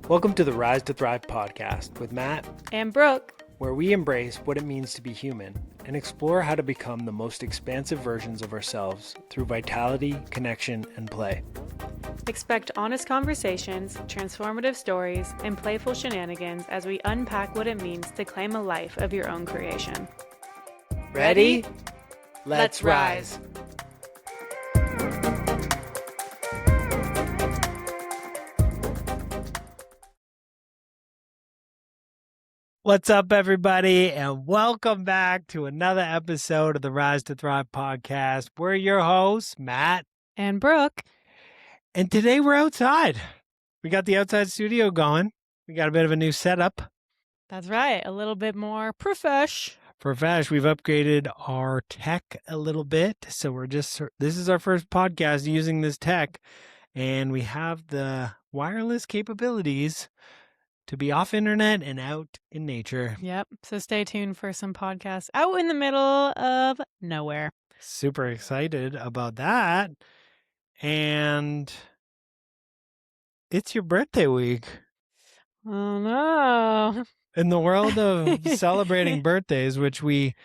Welcome to the Rise to Thrive podcast with Matt and Brooke, where we embrace what it means to be human and explore how to become the most expansive versions of ourselves through vitality, connection, and play. Expect honest conversations, transformative stories, and playful shenanigans as we unpack what it means to claim a life of your own creation. Ready? Let's rise. What's up, everybody, and welcome back to another episode of the Rise to Thrive podcast. We're your hosts, Matt and Brooke. And today we're outside. We got the outside studio going. We got a bit of a new setup. That's right. A little bit more profesh. We've upgraded our tech a little bit. So this is our first podcast using this tech. And we have the wireless capabilities to be off internet and out in nature. Yep. So stay tuned for some podcasts out in the middle of nowhere. Super excited about that. And it's your birthday week. Oh, no. In the world of celebrating birthdays, which we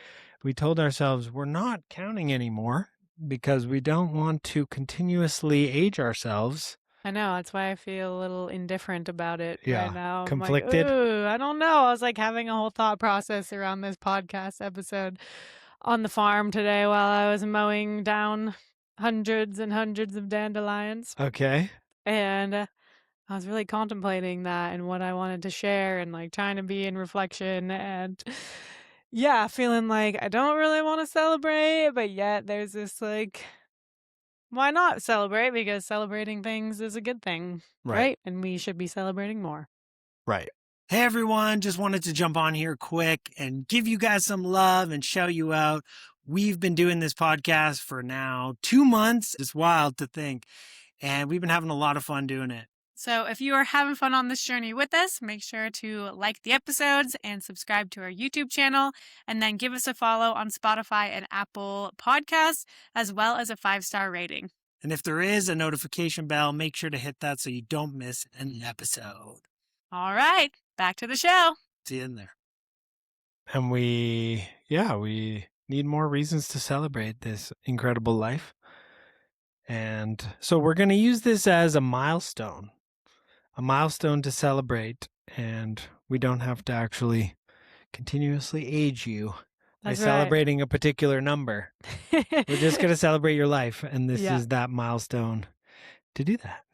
told ourselves we're not counting anymore because we don't want to continuously age ourselves. I know. That's why I feel a little indifferent about it right now. Conflicted. I'm like, ooh, I don't know. I was like having a whole thought process around this podcast episode on the farm today while I was mowing down hundreds and hundreds of dandelions. Okay. And I was really contemplating that and what I wanted to share and like trying to be in reflection and yeah, feeling like I don't really want to celebrate, but yet there's this like, why not celebrate? Because celebrating things is a good thing, right? And we should be celebrating more. Right. Hey, everyone. Just wanted to jump on here quick and give you guys some love and shout you out. We've been doing this podcast for now 2 months. It's wild to think. And we've been having a lot of fun doing it. So if you are having fun on this journey with us, make sure to like the episodes and subscribe to our YouTube channel, and then give us a follow on Spotify and Apple Podcasts, as well as a 5-star rating. And if there is a notification bell, make sure to hit that so you don't miss an episode. All right, back to the show. See you in there. And we need more reasons to celebrate this incredible life. And so we're going to use this as a milestone to celebrate, and we don't have to actually continuously age you by celebrating a particular number. We're just going to celebrate your life, and this is that milestone to do that.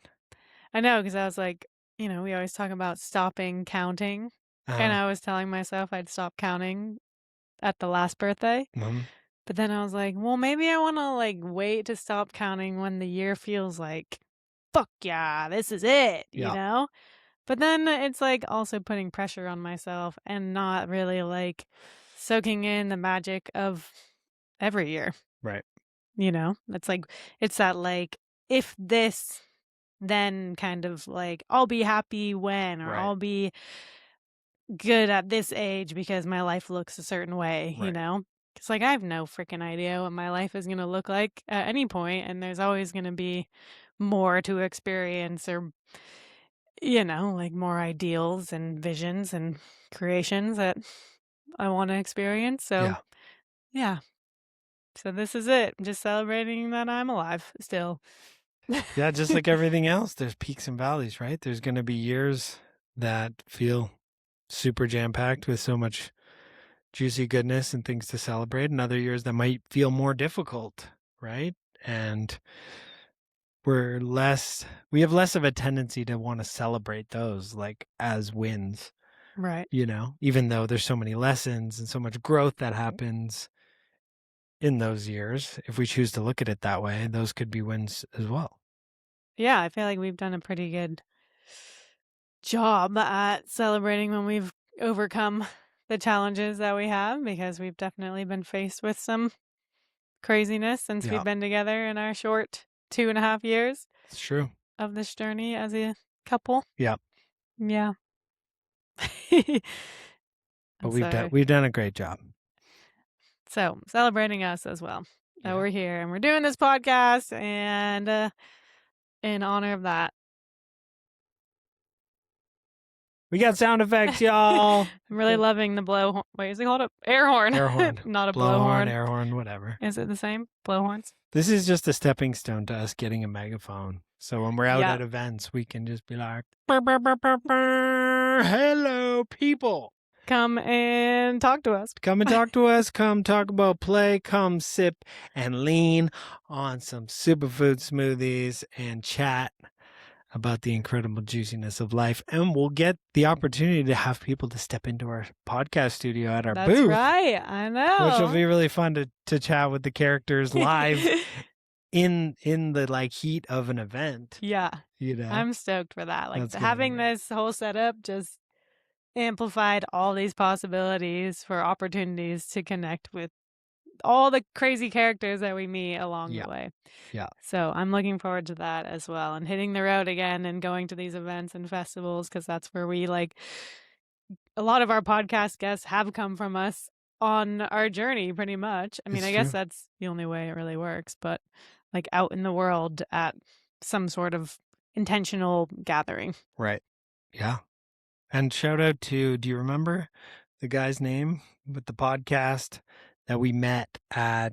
I know, because I was like, we always talk about stopping counting, and I was telling myself I'd stop counting at the last birthday. Mm-hmm. But then I was like, well, maybe I want to like wait to stop counting when the year feels like, fuck yeah, this is it, you know? But then it's like also putting pressure on myself and not really like soaking in the magic of every year. Right. It's like, it's that like, if this, then kind of like, I'll be happy when, or I'll be good at this age because my life looks a certain way, It's like I have no freaking idea what my life is going to look like at any point, and there's always going to be more to experience or, like more ideals and visions and creations that I want to experience. So, yeah. So this is it. I'm just celebrating that I'm alive still. Yeah, just like everything else, there's peaks and valleys, right? There's going to be years that feel super jam-packed with so much juicy goodness and things to celebrate, and other years that might feel more difficult, right? And we have less of a tendency to want to celebrate those like as wins, right? Even though there's so many lessons and so much growth that happens in those years. If we choose to look at it that way, those could be wins as well. Yeah, I feel like we've done a pretty good job at celebrating when we've overcome the challenges that we have, because we've definitely been faced with some craziness since we've been together in our short 2.5 years. It's true. Of this journey as a couple. Yeah. Yeah. But we've done a great job. So celebrating us as well. That we're here and we're doing this podcast, and in honor of that, We got sound effects, y'all. I'm really loving the blow. Wait, is it called an air horn? Air horn. Not a blowhorn, air horn, whatever. Is it the same? Blow horns? This is just a stepping stone to us getting a megaphone. So when we're out at events, we can just be like, "Brr, brr, brr, brr, brr. Hello, people. Come and talk to us. Come and talk to us. Come talk about play. Come sip and lean on some superfood smoothies and chat about the incredible juiciness of life. And we'll get the opportunity to have people to step into our podcast studio at our booth. That's right. I know. Which will be really fun to chat with the characters live in the like heat of an event. Yeah. You know, I'm stoked for that. Like having this whole setup just amplified all these possibilities for opportunities to connect with all the crazy characters that we meet along the way. Yeah. So I'm looking forward to that as well, and hitting the road again and going to these events and festivals, because that's where we like a lot of our podcast guests have come from us on our journey pretty much. I mean, I guess that's the only way it really works, but like out in the world at some sort of intentional gathering. Right. Yeah. And shout out to, do you remember the guy's name with the podcast that we met at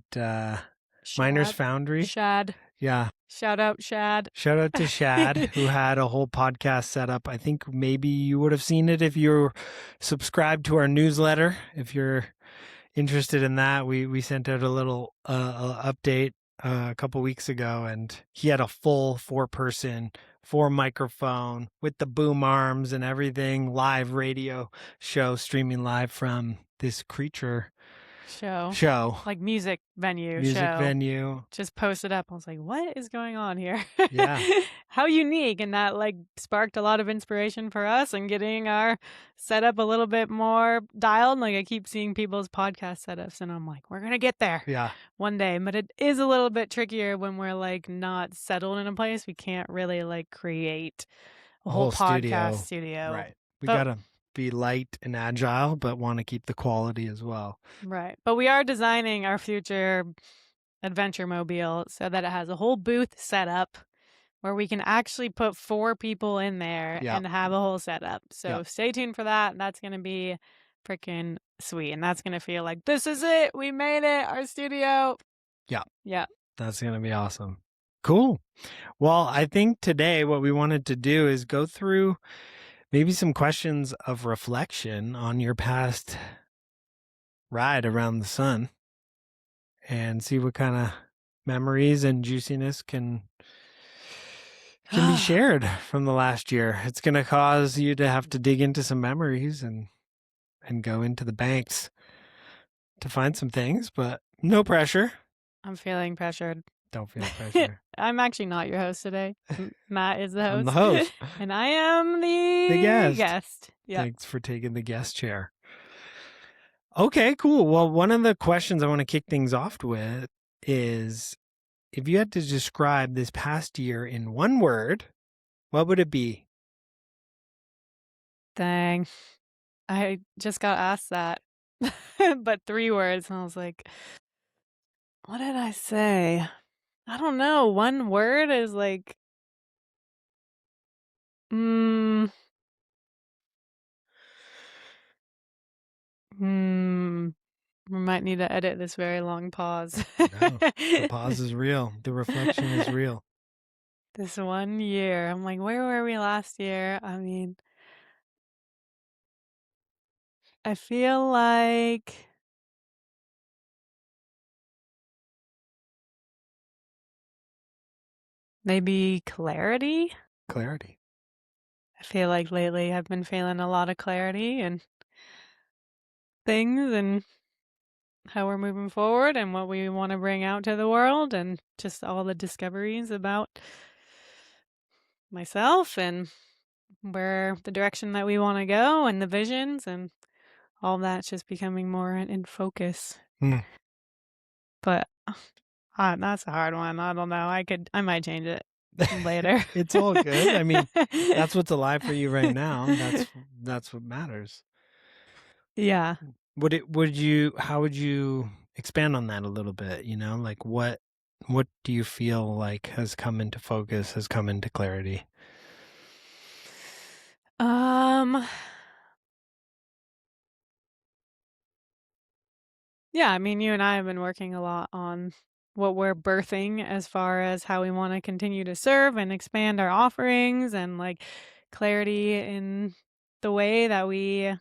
Miners Foundry? Shad. Yeah. Shout out Shad. Shout out to Shad, who had a whole podcast set up. I think maybe you would have seen it if you're subscribed to our newsletter. If you're interested in that, we sent out a little update a couple weeks ago, and he had a full 4-person, 4-microphone with the boom arms and everything, live radio show streaming live from this creature show, like music venue just posted up. I was like, what is going on here? Yeah. How unique. And that like sparked a lot of inspiration for us and getting our setup a little bit more dialed. Like I keep seeing people's podcast setups and I'm like, we're gonna get there one day. But it is a little bit trickier when we're like not settled in a place. We can't really like create a whole podcast studio. Right. We gotta be light and agile, but want to keep the quality as well. Right. But we are designing our future adventure mobile so that it has a whole booth set up where we can actually put 4 people in there and have a whole setup. So stay tuned for that. That's going to be freaking sweet. And that's going to feel like, this is it. We made it. Our studio. Yeah. Yeah. That's going to be awesome. Cool. Well, I think today what we wanted to do is go through maybe some questions of reflection on your past ride around the sun and see what kind of memories and juiciness can be shared from the last year. It's going to cause you to have to dig into some memories and go into the banks to find some things, but no pressure. I'm feeling pressured. Don't feel pressure. I'm actually not your host today. Matt is the host. I'm the host. And I am the guest. Yeah. Thanks for taking the guest chair. Okay, cool. Well, one of the questions I want to kick things off with is, if you had to describe this past year in one word, what would it be? Dang. I just got asked that, but 3 words. And I was like, what did I say? I don't know. One word is like, we might need to edit this very long pause. No, the pause is real. The reflection is real. This one year. I'm like, where were we last year? I mean, I feel like maybe clarity. Clarity. I feel like lately I've been feeling a lot of clarity and things and how we're moving forward and what we want to bring out to the world, and just all the discoveries about myself and where the direction that we want to go and the visions and all that's just becoming more in focus. But that's a hard one. I don't know. I might change it later. It's all good. I mean, that's what's alive for you right now. That's what matters. Yeah. How would you expand on that a little bit? You know, like what do you feel like has come into focus, has come into clarity? Yeah, I mean, you and I have been working a lot on what we're birthing as far as how we want to continue to serve and expand our offerings and like clarity in the way that we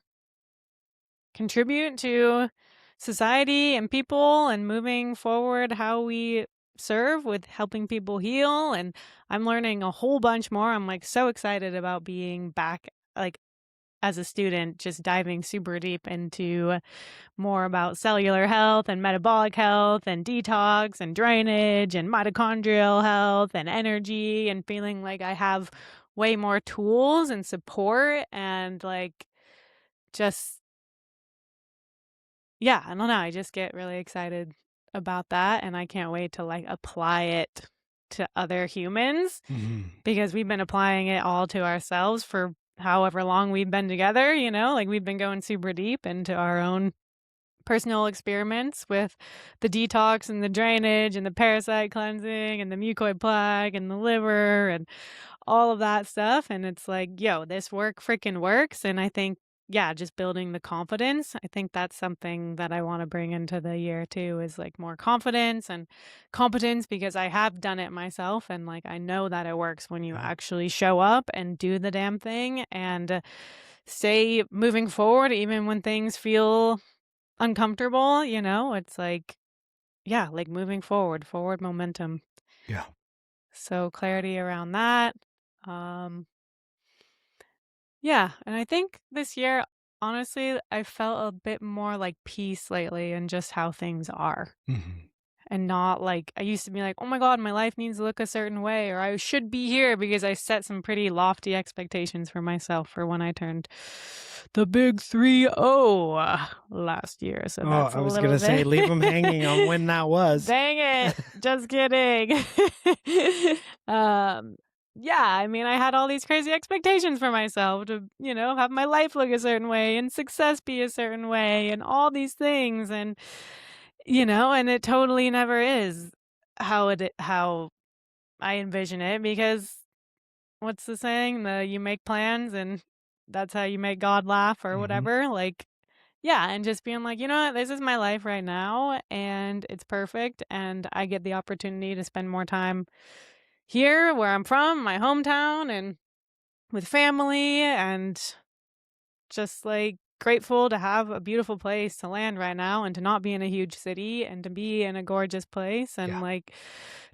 contribute to society and people and moving forward how we serve with helping people heal. And I'm learning a whole bunch more. I'm like so excited about being back, like as a student, just diving super deep into more about cellular health and metabolic health and detox and drainage and mitochondrial health and energy, and feeling like I have way more tools and support and like just, yeah, I don't know. I just get really excited about that. And I can't wait to like apply it to other humans because we've been applying it all to ourselves for however long we've been together, like we've been going super deep into our own personal experiments with the detox and the drainage and the parasite cleansing and the mucoid plaque and the liver and all of that stuff. And it's like, yo, this work freaking works. And I think, yeah, just building the confidence. I think that's something that I want to bring into the year too, is like more confidence and competence, because I have done it myself. And like, I know that it works when you Yeah. actually show up and do the damn thing and stay moving forward, even when things feel uncomfortable. It's like, yeah, like moving forward momentum. Yeah. So clarity around that. Um, yeah, and I think this year, honestly, I felt a bit more like peace lately and just how things are. Mhm. And not like I used to be like, oh my God, my life needs to look a certain way, or I should be here, because I set some pretty lofty expectations for myself for when I turned the big 3-0 last year. So Oh, that's I a was little gonna say bit. leave them hanging on when that was. Dang it. Just kidding. um, yeah, I mean, I had all these crazy expectations for myself to, have my life look a certain way and success be a certain way and all these things. And, and it totally never is how I envision it, because what's the saying? You make plans and that's how you make God laugh or Mhm. whatever. Like, yeah, and just being like, "You know what? This is my life right now, and it's perfect, and I get the opportunity to spend more time here where I'm from, my hometown, and with family, and just, like, grateful to have a beautiful place to land right now and to not be in a huge city and to be in a gorgeous place and, Yeah. like,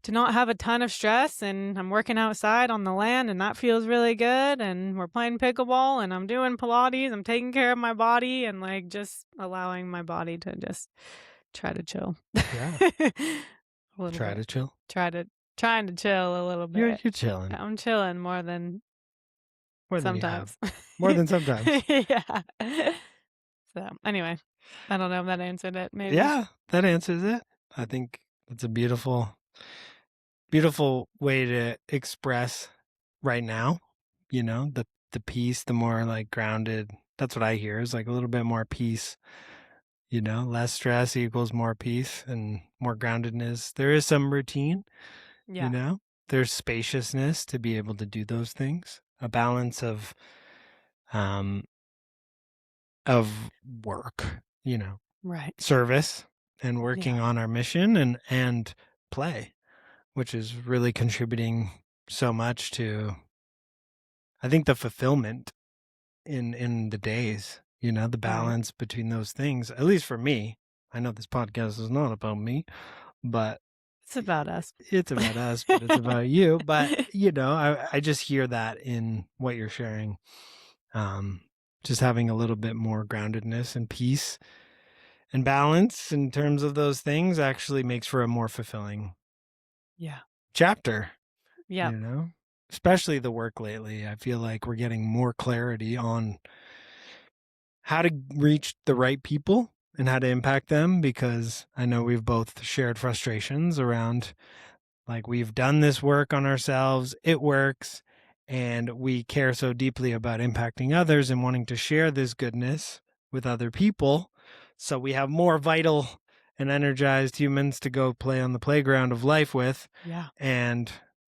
to not have a ton of stress, and I'm working outside on the land, and that feels really good, and we're playing pickleball, and I'm doing Pilates, I'm taking care of my body, and, like, just allowing my body to just try to chill. Yeah. A little Try bit. to chill. Try to Trying to chill a little You're bit. you're chilling I'm chilling more than more than you have. sometimes. More than sometimes. Yeah. So, anyway, I don't know if that answered it, maybe. Yeah, that answers it. I think it's a beautiful way to express right now, the peace, the more like grounded. That's what I hear is like a little bit more peace, less stress equals more peace and more groundedness. There is some routine, you Yeah, know, there's spaciousness to be able to do those things, a balance um, of work, right. service and Yeah, working on our mission and play, which is really contributing so much to, I think, the fulfillment in the days, the right. balance between those things, at least for me. I know this podcast is not about me, but It's about us. it's about us, but it's about you. But, I just hear that in what you're sharing. Um, just having a little bit more groundedness and peace and balance in terms of those things actually makes for a more fulfilling Yeah. chapter, Yep. you know, especially the work lately. I feel like we're getting more clarity on how to reach the right people and how to impact them, because I know we've both shared frustrations around, like, we've done this work on ourselves, it works, and we care so deeply about impacting others and wanting to share this goodness with other people. So we have more vital and energized humans to go play on the playground of life with. Yeah. And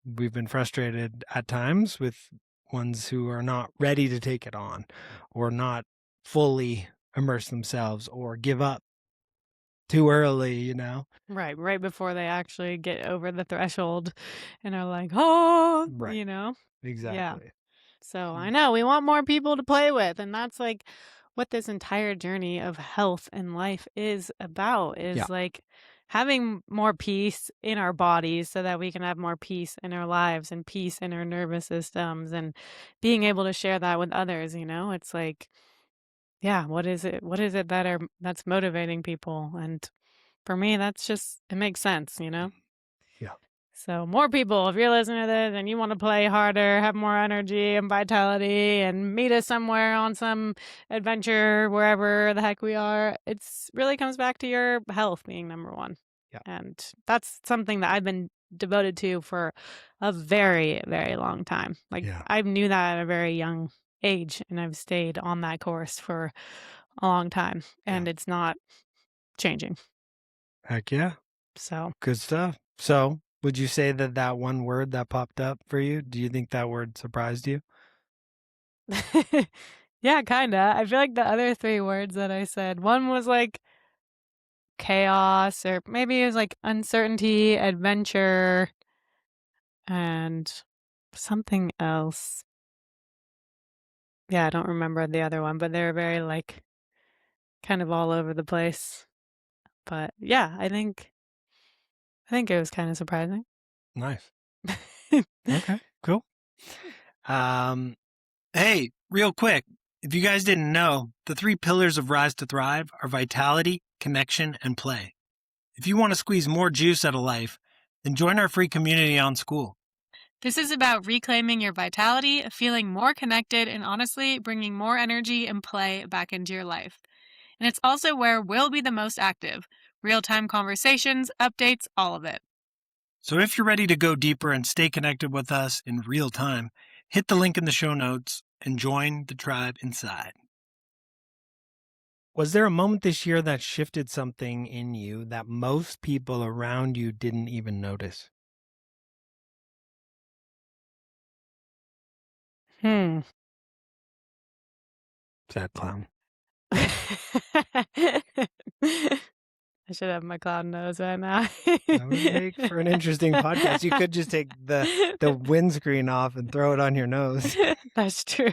we've been frustrated at times with ones who are not ready to take it on or not fully immerse themselves or give up too early, you know? Right before they actually get over the threshold and are like, "Oh," Right. you know? Yeah. Exactly. So I Mm. know we want more people to play with, and that's like what this entire journey of health and life is about Yeah. is like having more peace in our bodies so that we can have more peace in our lives and peace in our nervous systems and being able to share that with others, you know? It's like, yeah, what is it that's motivating people? And for me, that's just it makes sense, you know? Yeah. So more people, if you're listening to this and you want to play harder, have more energy and vitality and meet us somewhere on some adventure, wherever the heck we are, it's really comes back to your health being number one. Yeah. And that's something that I've been devoted to for a very, very long time. Like Yeah. I knew that at a very young age and I've stayed on that course for a long time Yeah. and it's not changing. Heck yeah. So Good stuff. So, would you say that that one word that popped up for you, do you think that word surprised you? yeah, kinda. I feel like the other 3 words that I said, one was, like, chaos, or maybe it was, like, uncertainty, adventure, and something else. Yeah, I don't remember the other one, but they were very, like, kind of all over the place. But, yeah, I think it was kinda surprising. Nice. Okay, cool. Um, hey, real quick, if you guys didn't know, the 3 pillars of Rise to Thrive are vitality, connection, and play. If you want to squeeze more juice out of life, then join our free community on School. This is about reclaiming your vitality, feeling more connected, and honestly, bringing more energy and play back into your life. And it's also where we'll be the most active. Real time conversations, updates, all of it. So if you're ready to go deeper and stay connected with us in real time, hit the link in the show notes and join the tribe inside. Was there a moment this year that shifted something in you that most people around you didn't even notice? Hmm. Sad clown. I should have my clown nose right now. That would make for an interesting podcast. You could just take the windscreen off and throw it on your nose. That's true.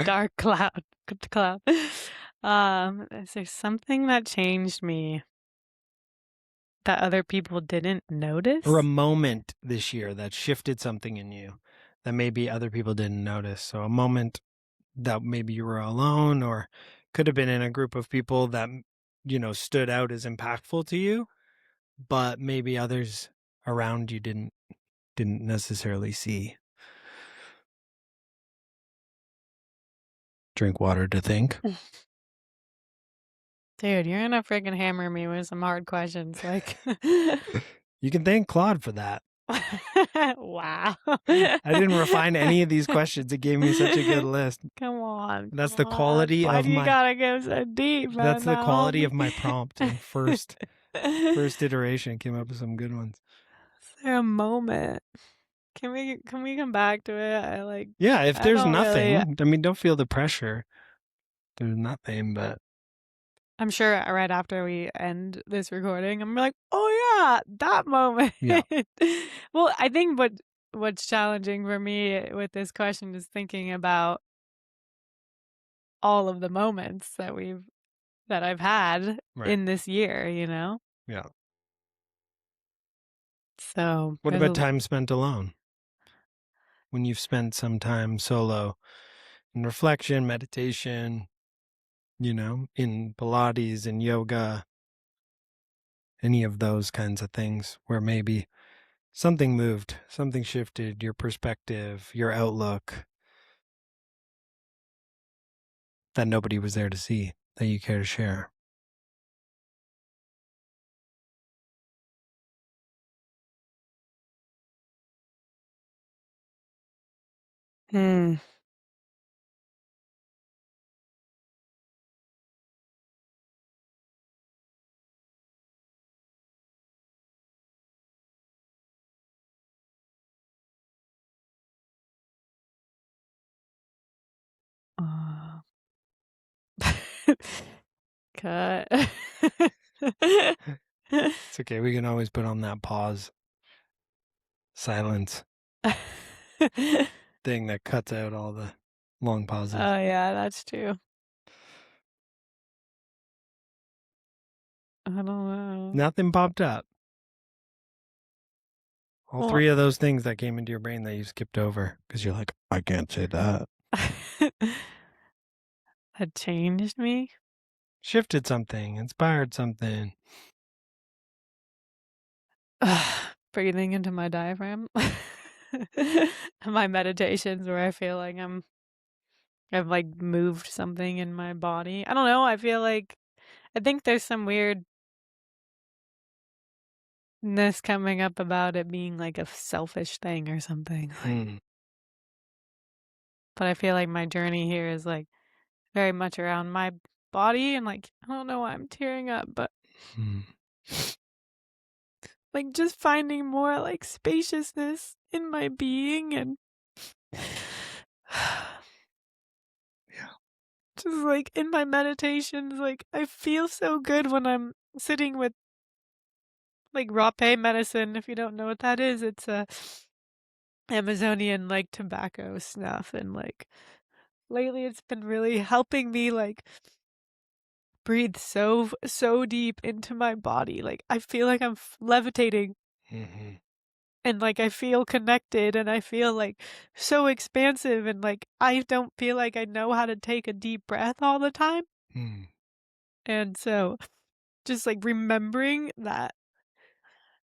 Dark cloud. Good cloud. Is there something that changed me that other people didn't Or a notice? moment this year that shifted something in you that maybe other people didn't notice. So a moment that maybe you were alone or could have been in a group of people that, stood out as impactful to you, but maybe others around you didn't necessarily see. Drink water to think. Dude, you're gonna freaking hammer me with some hard questions. Like, You can thank Claude for that. wow. I didn't refine any of these questions. It gave me such a good list. Come on, That's come the on. quality Why of do you my gotta go so deep, that's man? the Now hold quality me. of my prompt and first iteration came up with some good ones. Is there a moment? Can we come back to it? Yeah, if I there's don't really. nothing, I mean, don't feel the pressure. There's nothing, but I'm sure right after we end this recording, I'm like, oh yeah, that moment. yeah, Well, I think what's challenging for me with this question is thinking about all of the moments that I've had right. in this year, you know? Yeah. So What there's about a time spent alone? When you've spent some time solo in reflection, meditation, in Pilates and yoga, any of those kinds of things where maybe something moved, something shifted your perspective, your outlook that nobody was there to see that you care to share. Hmm. Uh, Cut. It's okay. We can always put on that pause, silence thing that cuts out all the long pauses. Oh, yeah, that's true. I don't know. Nothing popped up. All Well, three of those things that came into your brain that you skipped over because you're like, I can't say that. that changed me. Shifted something, inspired something. Breathing into my diaphragm. My meditations where I feel like I've like moved something in my body. I don't know. I think there's some weirdness coming up about it being like a selfish thing or something. Mm. But I feel like my journey here is like very much around my body and like I don't know why I'm tearing up, but Mm. like just finding more like spaciousness in my being and Yeah. just like in my meditations, like I feel so good when I'm sitting with like rapé medicine. If you don't know what that is, it's a Amazonian like tobacco snuff, and like lately it's been really helping me like breathe so deep into my body. Like I feel like I'm levitating Mm-hmm. and like I feel connected and I feel like so expansive and like I don't feel like I know how to take a deep breath all the time. Mm. And so just like remembering that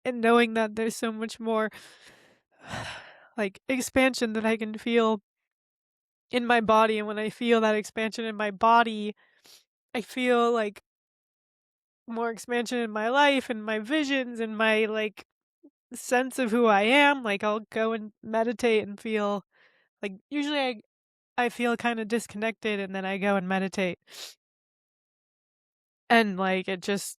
and knowing that there's so much more like expansion that I can feel in my body, and when I feel that expansion in my body, I feel like more expansion in my life and my visions and my like sense of who I am. Like I'll go and meditate and feel like usually I feel kind of disconnected and then I go and meditate and like it just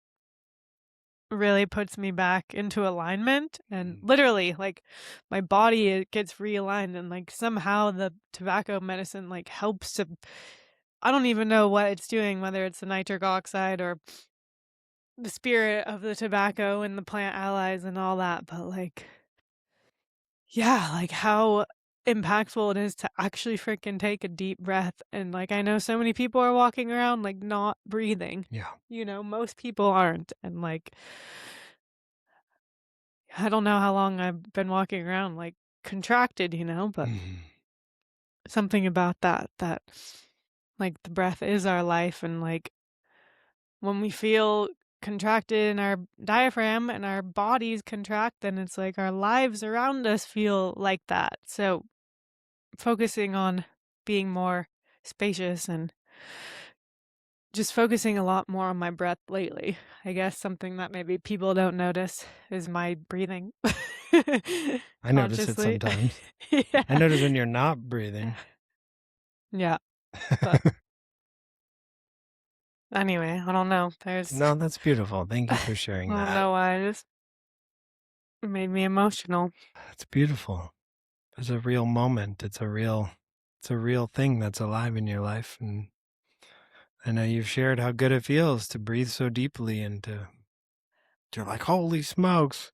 really puts me back into alignment and Mm. literally like my body it gets realigned and like somehow the tobacco medicine like helps to I don't even know what it's doing, whether it's the nitric oxide or the spirit of the tobacco and the plant allies and all that, but like yeah, like how impactful it is to actually freaking take a deep breath. And like I know so many people are walking around like not breathing. Yeah. You know, most people aren't. And like I don't know how long I've been walking around like contracted, but Mm-hmm. something about that like the breath is our life and like when we feel contracted in our diaphragm and our bodies contract, then it's like our lives around us feel like that. So focusing on being more spacious and just focusing a lot more on my breath lately. I guess something that maybe people don't notice is my breathing I notice it consciously. sometimes. I Yeah. notice when you're not breathing. Yeah. But anyway, I don't know. No, that's beautiful. Thank you for I sharing don't that. know why. It just made me emotional. It's beautiful. It's a real moment. It's a real thing that's alive in your life. And I know you've shared how good it feels to breathe so deeply and you're like, holy smokes.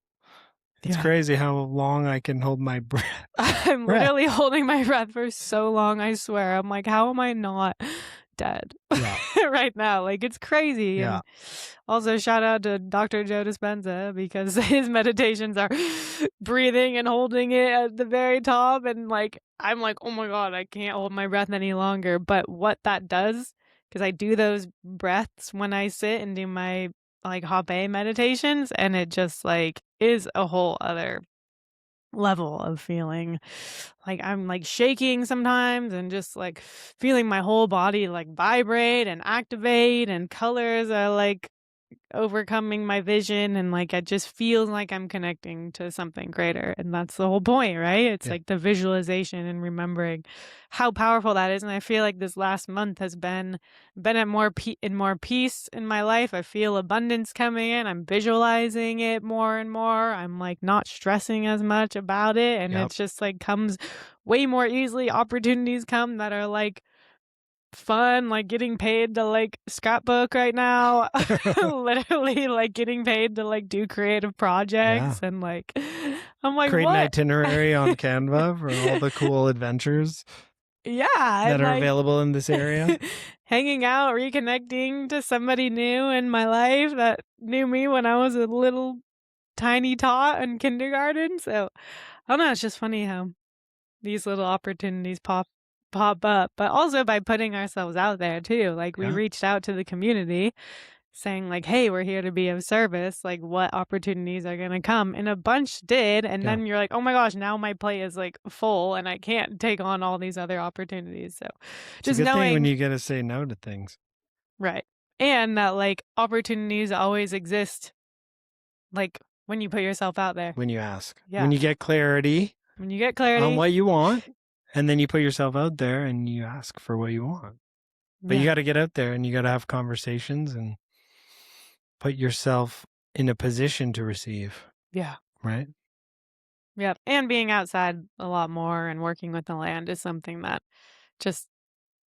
It's Yeah. crazy how long I can hold my breath. I'm breath. literally holding my breath for so long, I swear. I'm like, how am I not dead Yeah. right now? Like, it's crazy. Yeah. And also, shout out to Dr. Joe Dispenza because his meditations are breathing and holding it at the very top. And like, I'm like, oh my God, I can't hold my breath any longer. But what that does, because I do those breaths when I sit and do my like Hape meditations, and it just like is a whole other level of feeling like I'm like shaking sometimes and just like feeling my whole body like vibrate and activate and colors are like overcoming my vision and like it just feels like I'm connecting to something greater and that's the whole point, right? It's Yeah. like the visualization and remembering how powerful that is and I feel like this last month has been at more peace in my life. I feel abundance coming in. I'm visualizing it more and more. I'm like not stressing as much about it and Yep. it's just like comes way more easily. Opportunities come that are like fun, like getting paid to like scrapbook right now. Literally like getting paid to like do creative projects Yeah. and like I'm like, Create an what? itinerary on Canva for all the cool adventures Yeah, that and are like available in this area. hanging out, reconnecting to somebody new in my life that knew me when I was a little tiny tot in kindergarten. So I don't know, it's just funny how these little opportunities pop up, but also by putting ourselves out there too. Like we Yeah. reached out to the community saying like, "Hey, we're here to be of service. Like what opportunities are going to come?" And a bunch did, and Yeah. then you're like, "Oh my gosh, now my plate is like full and I can't take on all these other opportunities." So It's a just good thing when knowing, you get to say no to things. right. And that like opportunities always exist like when you put yourself out there. When you ask, Yeah. when you get clarity When you get on clarity. what you want, and then you put yourself out there and you ask for what you want. But you Yeah. got to get out there and you got to have conversations and put yourself in a position to receive, Yeah. right? Yep, and being outside a lot more and working with the land is something that just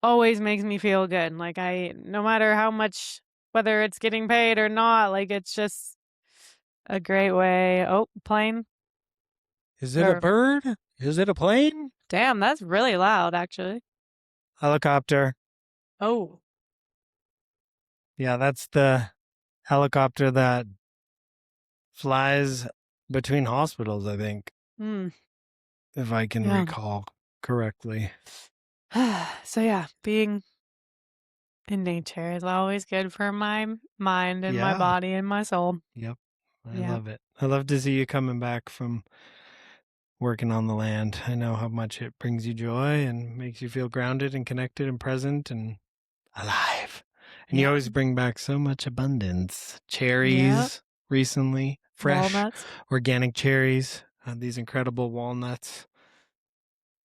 always makes me feel good. Like I no matter how much whether it's getting paid or not, like it's just a great way. Oh, plane. Is it a Or bird? Is it a plane? damn, that's really loud actually. Helicopter. Oh. Yeah, that's the helicopter that flies between hospitals, I think, Hmm. if I can Yeah. recall correctly. So yeah, being in nature is always good for my mind and my Yeah. body and my soul. Yep. I Yeah. love it. I love to see you coming back from working on the land. I know how much it brings you joy and makes you feel grounded and connected and present and alive. And you Yeah. always bring back so much abundance. Yeah. Cherries recently, fresh, Walnuts. organic cherries, these incredible walnuts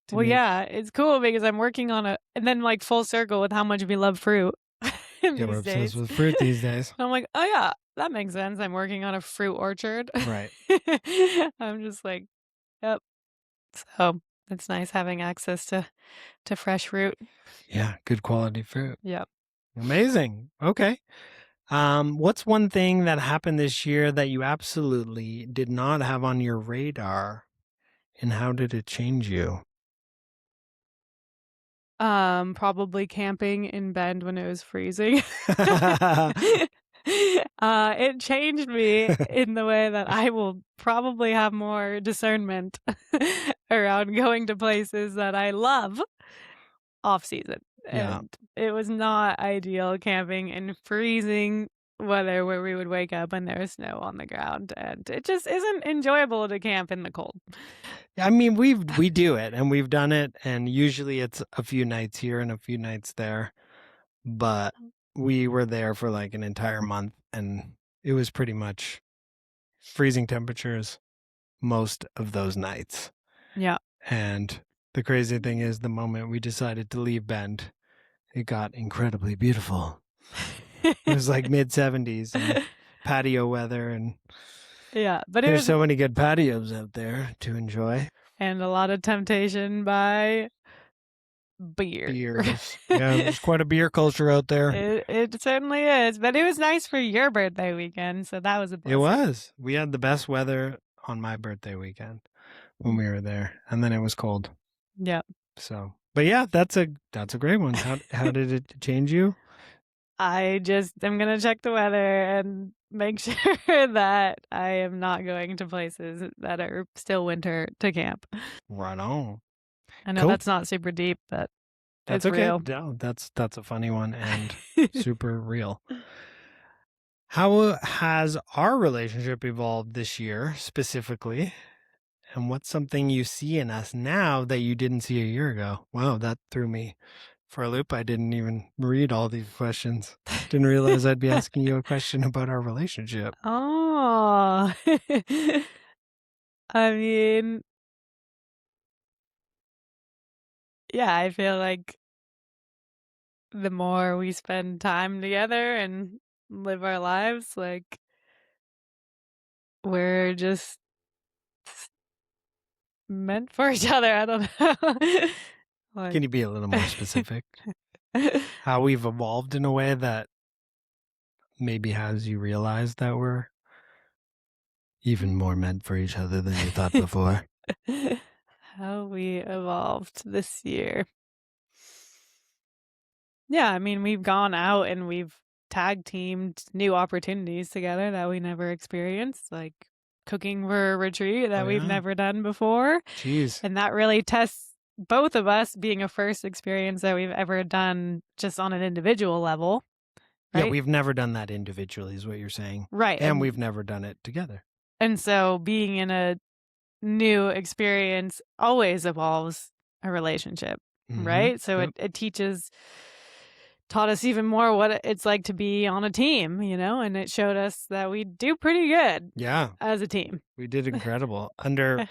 to Well, make. yeah, it's cool because I'm working on a and then, like, full circle with how much we love fruit Yeah, we're these obsessed days. with fruit these days. I'm like, "Oh, yeah, that makes sense. I'm working on a fruit orchard." Right. I'm just like, "Yep." So, it's nice having access to fresh fruit. Yeah, good quality fruit. Yep. Amazing. Okay. What's one thing that happened this year that you absolutely did not have on your radar, and how did it change you? Probably camping in Bend when it was freezing. It changed me in the way that I will probably have more discernment around going to places that I love off season. Yeah. And it was not ideal camping in freezing weather where we would wake up and there was snow on the ground. And it just isn't enjoyable to camp in the cold. I mean, we do it and we've done it, and usually it's a few nights here and a few nights there, but we were there for like an entire month and it was pretty much freezing temperatures most of those nights. Yeah. And the crazy thing is, the moment we decided to leave Bend, it got incredibly beautiful. It was like mid 70s and patio weather, and Yeah, but it there's was so many good patios out there to enjoy. and a lot of temptation by beer. Beers. Yeah, there's quite a beer culture out there. It certainly is, but it was nice for your birthday weekend, so that was a It blessing. was. We had the best weather on my birthday weekend when we were there, and then it was cold. Yep. So, but yeah, that's a great one. How did it change you? I just am gonna check the weather and make sure that I am not going to places that are still winter to camp. Right on. I know Cool. that's not super deep, but That's it's okay. real. No, that's a funny one and super real. How has our relationship evolved this year specifically? And what's something you see in us now that you didn't see a year ago? Wow, that threw me for a loop. I didn't even read all these questions. Didn't realize I'd be asking you a question about our relationship. Oh. I mean, yeah, I feel like the more we spend time together and live our lives, like, we're just meant for each other, I don't know. Can Like you be a little more specific? how we've evolved in a way that maybe has you realize that we're even more meant for each other than you thought before. How we evolved this year. Yeah, I mean, we've gone out and we've tag teamed new opportunities together that we never experienced, like cooking for a retreat Oh, that we've yeah. never done before. Jeez. And that really tests both of us being a first experience that we've ever done just on an individual level, Yeah, right? we've never done that individually, is what you're saying. Right. And we've never done it together. And so being in a new experience always evolves a relationship, Mm-hmm. right? So Yep. it taught us even more what it's like to be on a team, and it showed us that we do pretty good Yeah, as a team. we did incredible under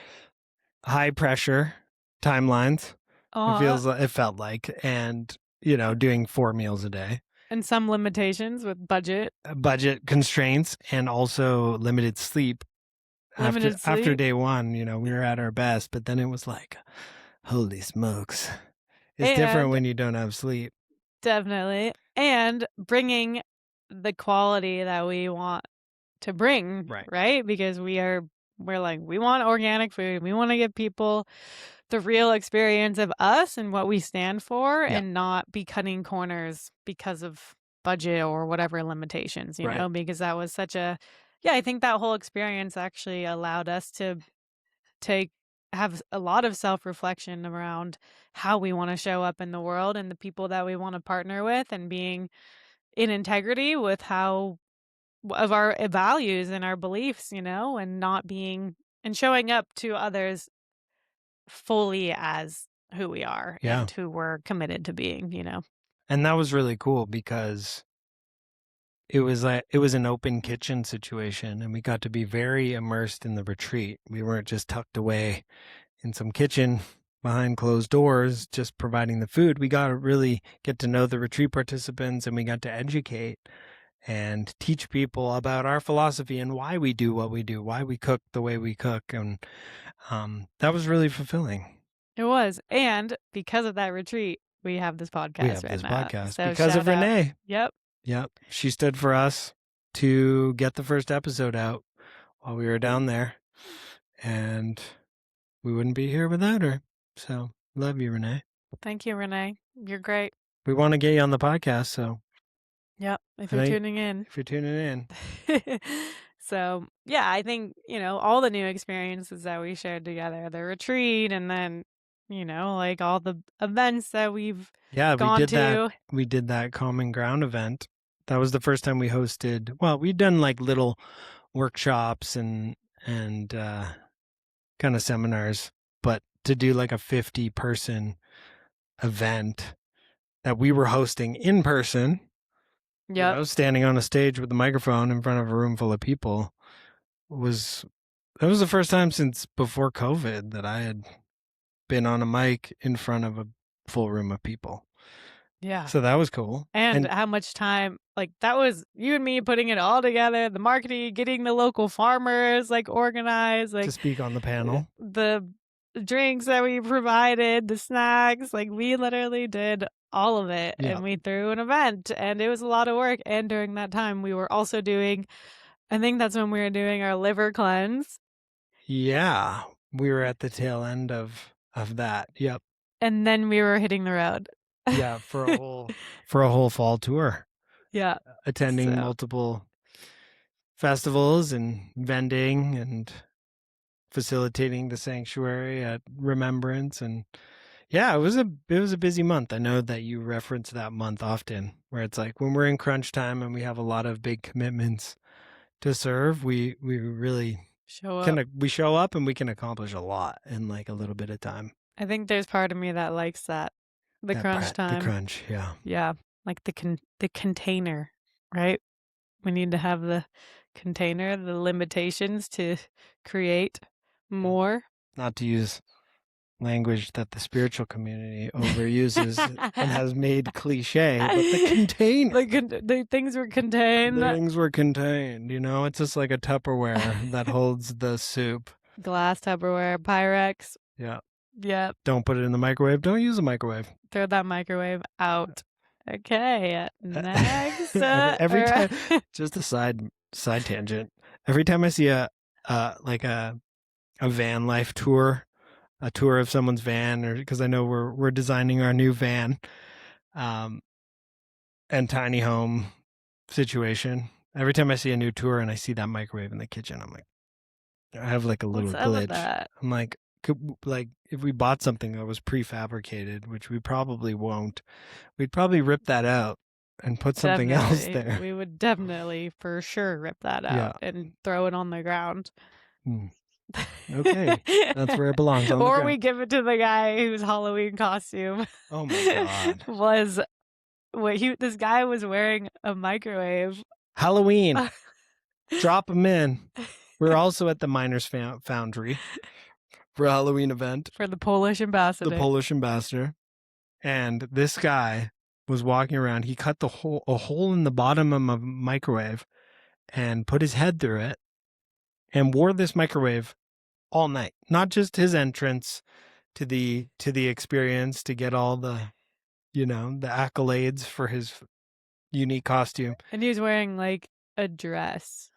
high pressure timelines. Uh, It felt like, and doing 4 meals a day, and some limitations with budget, budget constraints, and also limited sleep. After limited after sleep, day one, we were at our best, but then it was like, holy smokes, it's different and when you don't have sleep. definitely, and bringing the quality that we want to bring, Right. right? Because we're like, we want organic food. We want to give people the real experience of us and what we stand for Yeah. and not be cutting corners because of budget or whatever limitations, Right. because that was yeah, I think that whole experience actually allowed us to take have a lot of self-reflection around how we want to show up in the world and the people that we want to partner with and being in integrity with how of our values and our beliefs, and not being and showing up to others fully as who we are Yeah. and who we're committed to being. And that was really cool because it was an open kitchen situation, and we got to be very immersed in the retreat. We weren't just tucked away in some kitchen behind closed doors just providing the food. We got to really get to know the retreat participants, and we got to educate and teach people about our philosophy and why we do what we do, why we cook the way we cook. And that was really fulfilling. It was. And because of that retreat, we have this We podcast have right this now. podcast So because of shout out. Renee. Yep. Yep. She stood for us to get the first episode out while we were down there. And we wouldn't be here without her. So love you, Renee. Thank you, Renee. You're great. We want to get you on the podcast. So Yep. If I you're think tuning in. if you're tuning in, So, yeah, I think, all the new experiences that we shared together, the retreat, and then, like all the events that we've yeah, gone to. We did that Common Ground event. That was the first time we hosted. Well, we'd done like little workshops and kind of seminars, but to do like a 50-person event that we were hosting in person, Yep. standing on a stage with a microphone in front of a room full of people that was the first time since before COVID that I had been on a mic in front of a full room of people. Yeah. So that was cool. And how much time, like that was you and me putting it all together, the marketing, getting the local farmers like organized, to like speak on the panel. the drinks that we provided, the snacks, like we literally did all of it Yeah. and we threw an event and it was a lot of work. And during that time, we were also doing, I think that's when we were doing our liver cleanse. Yeah. We were at the tail end of that. Yep. And then we were hitting the road. Yeah, for a whole fall tour. Yeah. Attending multiple festivals and vending and facilitating the sanctuary at Remembrance. And yeah, it was a busy month. I know that you reference that month often, where it's like when we're in crunch time and we have a lot of big commitments to serve, we really show up. We show up and we can accomplish a lot in like a little bit of time. I think there's part of me that likes that. The crunch time. The crunch, yeah. Yeah, like the container, right? We need to have the container, the limitations to create more. Not to use language that the spiritual community overuses and has made cliche, but the container. The things were contained. Things were contained, it's just like a Tupperware that holds the soup. Glass Tupperware, Pyrex. Yeah. Yep. Don't put it in the microwave. Don't use a microwave. Throw that microwave out. Okay, next, Every time, just a side tangent. Every time I see like a van life tour, a tour of someone's van, or because I know we're designing our new van, and tiny home situation. Every time I see a new tour and I see that microwave in the kitchen, I'm like, I have like a what's little up with glitch. that? I'm like, like if we bought something that was prefabricated, which we probably won't, we'd probably rip that out and put something else Definitely. there. We would definitely for sure rip that Yeah. out and throw it on the ground. Okay. That's where it belongs, on the Or ground. we give it to the guy whose Halloween costume Oh my God. was this guy was wearing a microwave. Halloween. Drop them in. We're also at the Miners Foundry for a Halloween event. For the Polish The ambassador. Polish ambassador. And this guy was walking around. He cut a hole in the bottom of a microwave and put his head through it and wore this microwave all night. Not just his entrance to the experience to get all the, the accolades for his unique costume. And he was wearing like a dress.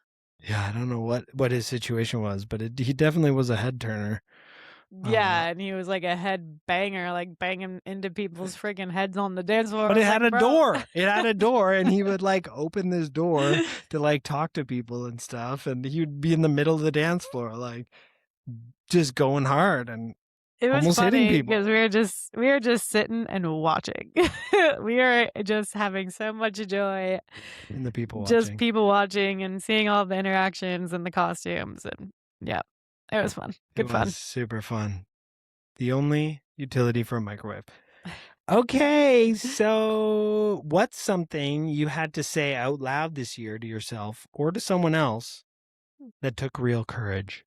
Yeah, I don't know what his situation was, but he definitely was a head turner. Yeah, and he was like a head banger, like banging into people's freaking heads on the dance floor. But it had like, a door. It had a door, and he would like open this door to like talk to people and stuff, and he would be in the middle of the dance floor, like just going hard and It was almost hitting funny people. because we were just sitting and watching. We were just having so much joy. And the people Just watching. people watching and seeing all the interactions and the costumes, and yeah, it was fun. Good fun. It was super fun. The only utility for a microwave. Okay, so what's something you had to say out loud this year to yourself or to someone else that took real courage?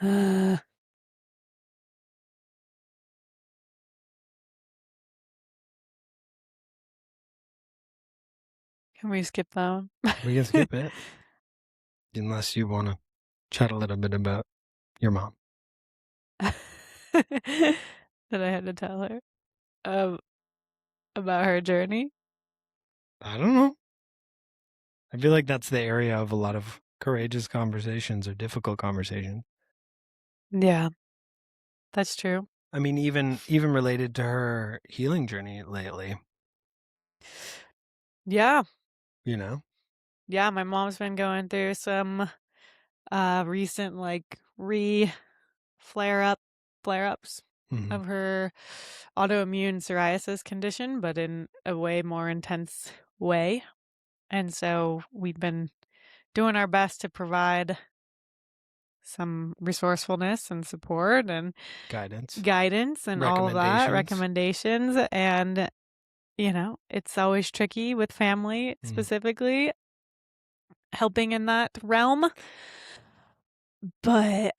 Can we skip that one? We can skip it. Unless you want to chat a little bit about your mom. That I had to tell her about her journey. I don't know. I feel like that's the area of a lot of courageous conversations or difficult conversations. Yeah, that's true. I mean, even related to her healing journey lately. Yeah. Yeah, My mom's been going through some recent like flare-ups mm-hmm. of her autoimmune psoriasis condition, but in a way more intense way. And so we've been doing our best to provide some resourcefulness and support and guidance and all of that, recommendations. And, it's always tricky with family specifically, helping in that realm. But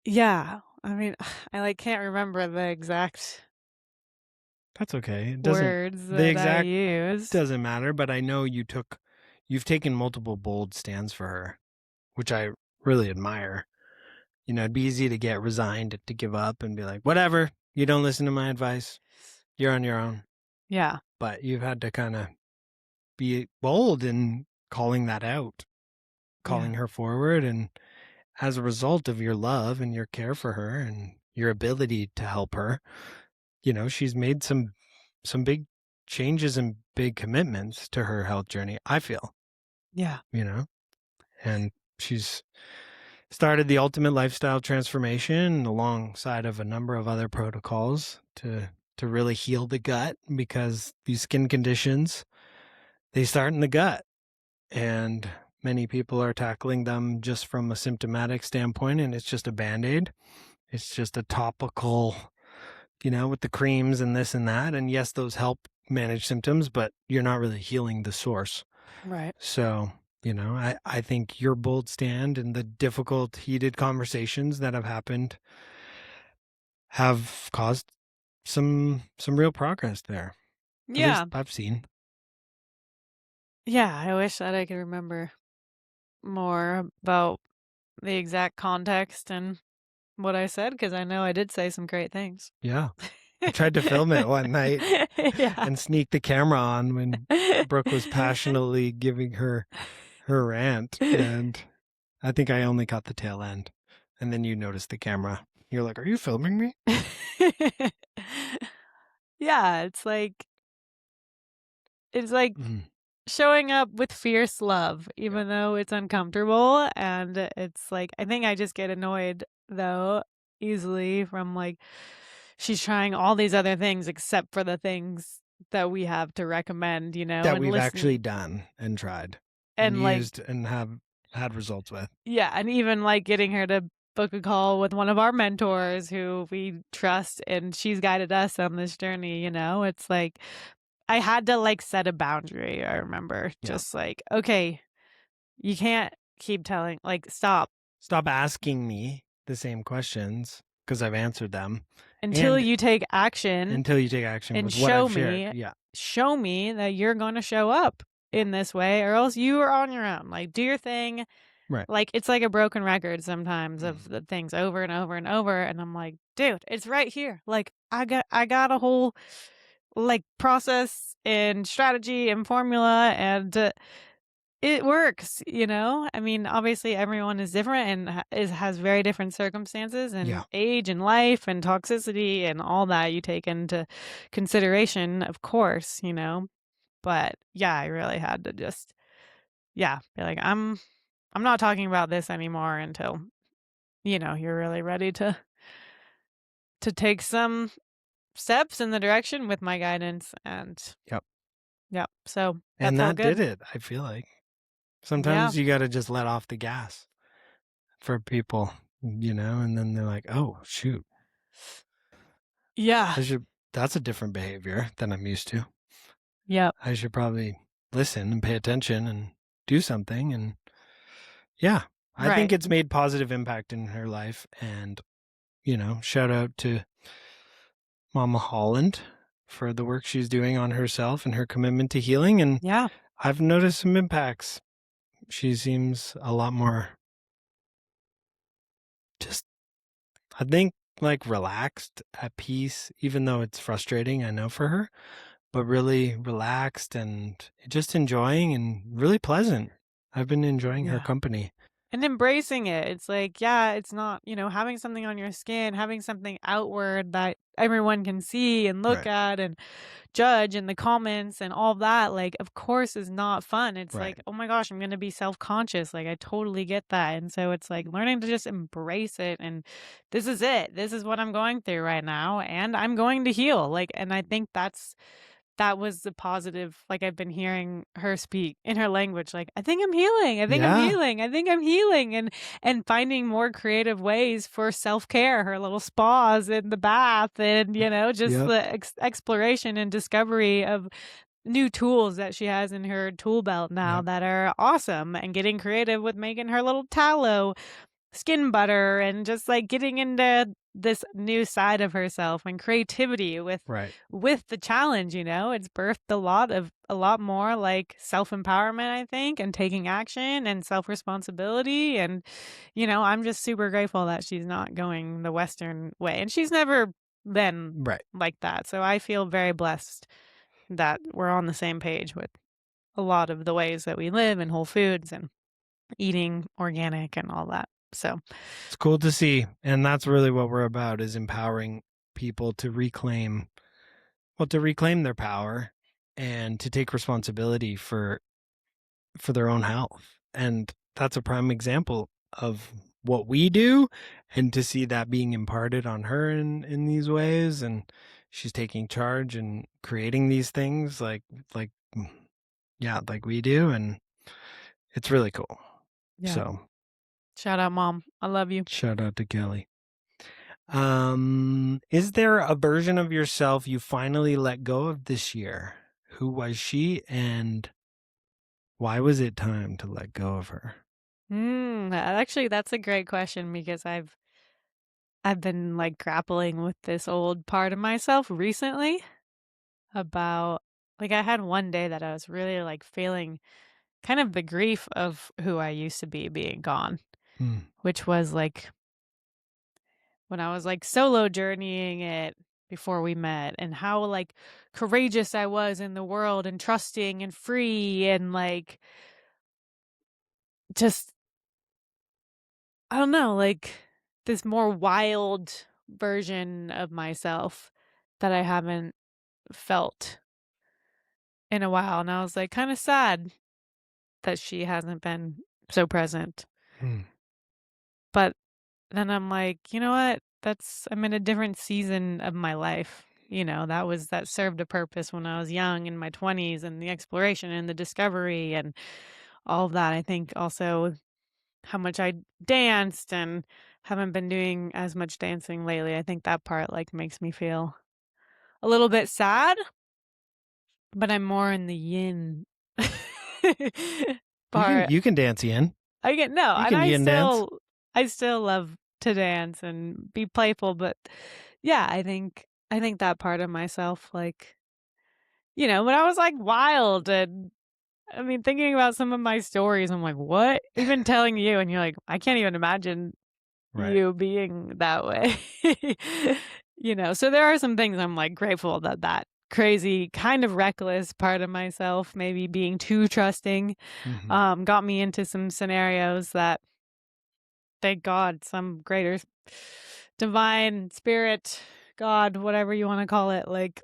yeah, I mean, I can't remember the exact That's okay. words that I used. Doesn't matter, but I know you've taken multiple bold stands for her, which I really admire. It'd be easy to get resigned, to give up and be like, whatever, you don't listen to my advice. You're on your own. Yeah. But you've had to kind of be bold in calling that out, calling her forward. And as a result of your love and your care for her and your ability to help her, she's made some big changes and big commitments to her health journey, I feel. Yeah. And she's started the ultimate lifestyle transformation alongside of a number of other protocols to really heal the gut, because these skin conditions, they start in the gut, and many people are tackling them just from a symptomatic standpoint, and it's just a Band-Aid. It's just a topical, with the creams and this and that. And yes, those help manage symptoms, but you're not really healing the source. Right. So, I think your bold stand and the difficult, heated conversations that have happened have caused some real progress there. Yeah. At least I've seen. Yeah, I wish that I could remember more about the exact context and what I said, because I know I did say some great things. Yeah. I tried to film it one night Yeah. and sneak the camera on when Brooke was passionately giving her rant, and I think I only caught the tail end. And then you noticed the camera. You're like, "Are you filming me?" Yeah, it's like Mm. showing up with fierce love, Yep. even though it's uncomfortable, and it's like I think I just get annoyed, though, easily from, like, she's trying all these other things except for the things that we have to recommend, That and we've listen actually done and tried and and, like used and have had results with. yeah, and even, like, getting her to book a call with one of our mentors who we trust, and she's guided us on this journey, It's like I had to, like, set a boundary, I remember, Yeah. just like, "Okay, you can't keep telling like, stop Stop asking me the same questions because I've answered them, until and you take action until you take action and with what I've shared. Yeah. show me that you're gonna show up Yeah. in this way, or else you are on your own. Like, do your thing." Right. Like, it's like a broken record sometimes of Mhm. the things over and over and over, and I'm like, "Dude, it's right here." Like, I got a whole, like, process and strategy and formula, and, it works. I mean, obviously, everyone is different and has very different circumstances and Yeah. age and life and toxicity and all that you take into consideration, of course. But, yeah, I really had to just, yeah, be like, I'm not talking about this anymore until, you're really ready to take some steps in the direction with my guidance, and Yep. yeah, so that And felt that did good. it, I feel like. Yeah. Sometimes you gotta just let off the gas for people, and then they're like, "Oh, shoot. Yeah. I should that's a different behavior than I'm used to. Yep. I should probably listen and pay attention and do something." And yeah, I think Right. it's made positive impact in her life, and, shout out to Mama Holland for the work she's doing on herself and her commitment to healing, and Yeah. I've noticed some impacts. She seems a lot more just, I think, like, relaxed, at peace, even though it's frustrating, I know, for her, but really relaxed and just enjoying and really pleasant. I've been enjoying her Yeah. company. And embracing it. It's like, yeah, it's not, having something on your skin, having something outward that everyone can see and look Right, at and judge in the comments and all that, like, of course, is not fun. It's right. like, oh my gosh, I'm going to be self conscious. Like, I totally get that. And so it's like learning to just embrace it. And this is it. This is what I'm going through right now. And I'm going to heal. Like, and I think that was the positive, like, I've been hearing her speak in her language, like, "I think I'm healing, I think I'm Yeah, healing, I think I'm healing," and finding more creative ways for self-care, her little spas in the bath and, just yep, the exploration and discovery of new tools that she has in her tool belt now yep, that are awesome, and getting creative with making her little tallow skin butter and just, like, getting into this new side of herself and creativity right. with the challenge. It's birthed a lot more, like, self-empowerment, I think, and taking action and self-responsibility, and, I'm just super grateful that she's not going the Western way, and she's never been Right. like that, so I feel very blessed that we're on the same page with a lot of the ways that we live in Whole Foods and eating organic and all that, so It's cool to see, and that's really what we're about, is empowering people to reclaim their power and to take responsibility for their own health. And that's a prime example of what we do, and to see that being imparted on her in these ways, and she's taking charge and creating these things like yeah, like we do, and it's really cool. yeah. So, Shout out, mom. I love you. shout out to Kelly. Is there a version of yourself you finally let go of this year? Who was she, and why was it time to let go of her? Actually, that's a great question because I've been, like, grappling with this old part of myself recently about like, I had one day that I was really, like, feeling kind of the grief of who I used to be being gone, Mm. which was, like, when I was, like, solo journeying it before we met and how, like, courageous I was in the world and trusting and free and, like, just I don't know, like, this more wild version of myself that I haven't felt in a while, and I was, like, kinda sad that she hasn't been so present. Mm. But then I'm like, "You know what? I'm in a different season of my life." That served a purpose when I was young in my 20s and the exploration and the discovery and all of that. I think also how much I danced and haven't been doing as much dancing lately. I think that part, like, makes me feel a little bit sad, but I'm more in the yin You can part. you can dance yin. I get no, You and can yin dance. I still love to dance and be playful, but yeah, I think that part of myself, like, when I was, like, wild and I mean, thinking about some of my stories, I'm like, "What?" Even telling you, and you're like, "I can't even imagine Right. you being that way." So there are some things I'm, like, grateful that that crazy, kind of reckless part of myself, maybe being too trusting, Mhm. got me into some scenarios that, thank God, some greater divine spirit, God, whatever you wanna call it, like,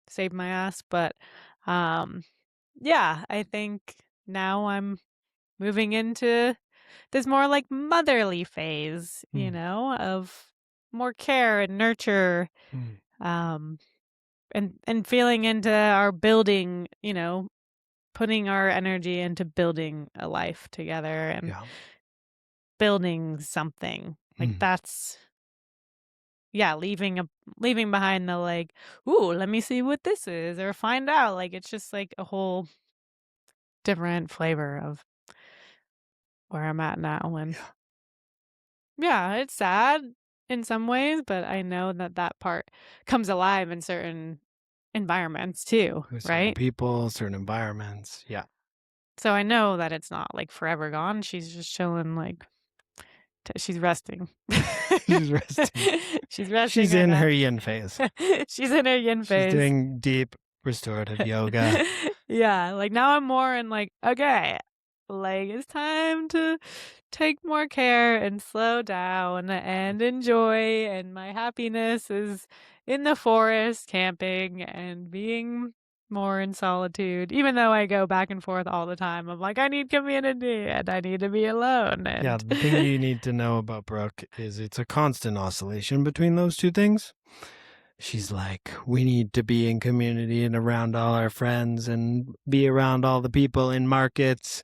saved my ass, but, um, yeah, I think now I'm moving into this more, like, motherly phase, Mm. of more care and nurture, Mm. um, and feeling into our building, putting our energy into building a life together and Yeah. building something. Like, Mm. that's yeah, leaving behind the, like, "Ooh, let me see what this is," or find out, like, it's just, like, a whole different flavor of where I'm at now, and Yeah. yeah, it's sad in some ways, but I know that that part comes alive in certain environments too, With certain right? people, certain environments. Yeah. So I know that it's not, like, forever gone, she's just chilling, like, she's resting. She's resting. She's resting She's right in now. her yin phase. She's in her yin She's phase. doing deep restorative yoga. Yeah, like, now I'm more in, like, "Okay, like, it's time to take more care and slow down and enjoy, and my happiness is in the forest camping and being more in solitude," even though I go back and forth all the time. I'm like, "I need community, and I need to be alone," Yeah, and the thing you need to know about Brooke is it's a constant oscillation between those two things. She's like, we need to be in community and around all our friends and be around all the people in markets.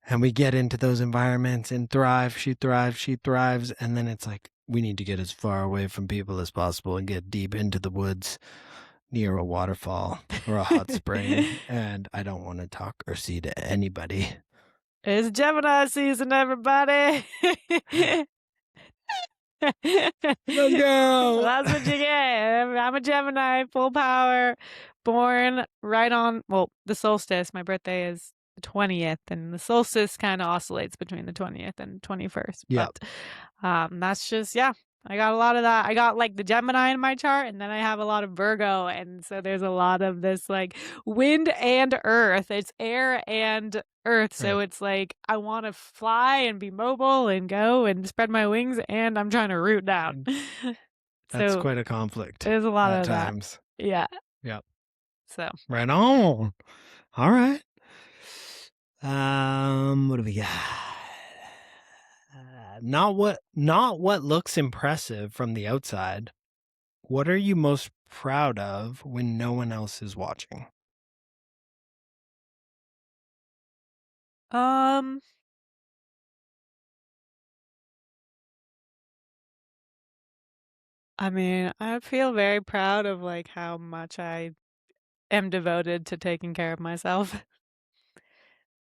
And we get into those environments and thrive. She thrives, she thrives. And then it's like, we need to get as far away from people as possible and get deep into the woods near a waterfall or a hot spring. And I don't want to talk or see to anybody. It's Gemini season, everybody. Let's go. That's what you get. I'm a Gemini, full power, born right on, well, the solstice. My birthday is the 20th, and the solstice kind of oscillates between the 20th and 21st. Yeah. But that's just, yeah, I got a lot of that. I got, like, the Gemini in my chart, and then I have a lot of Virgo. And so there's a lot of this, like, wind and earth. It's air and earth. So Right. it's like I want to fly and be mobile and go and spread my wings, and I'm trying to root down. That's So quite a conflict there's a lot at of that. times. Yeah. Yeah. So Right on. All right. What do we got? Not what looks impressive from the outside. What are you most proud of when no one else is watching? um I mean, I feel very proud of, like, how much I am devoted to taking care of myself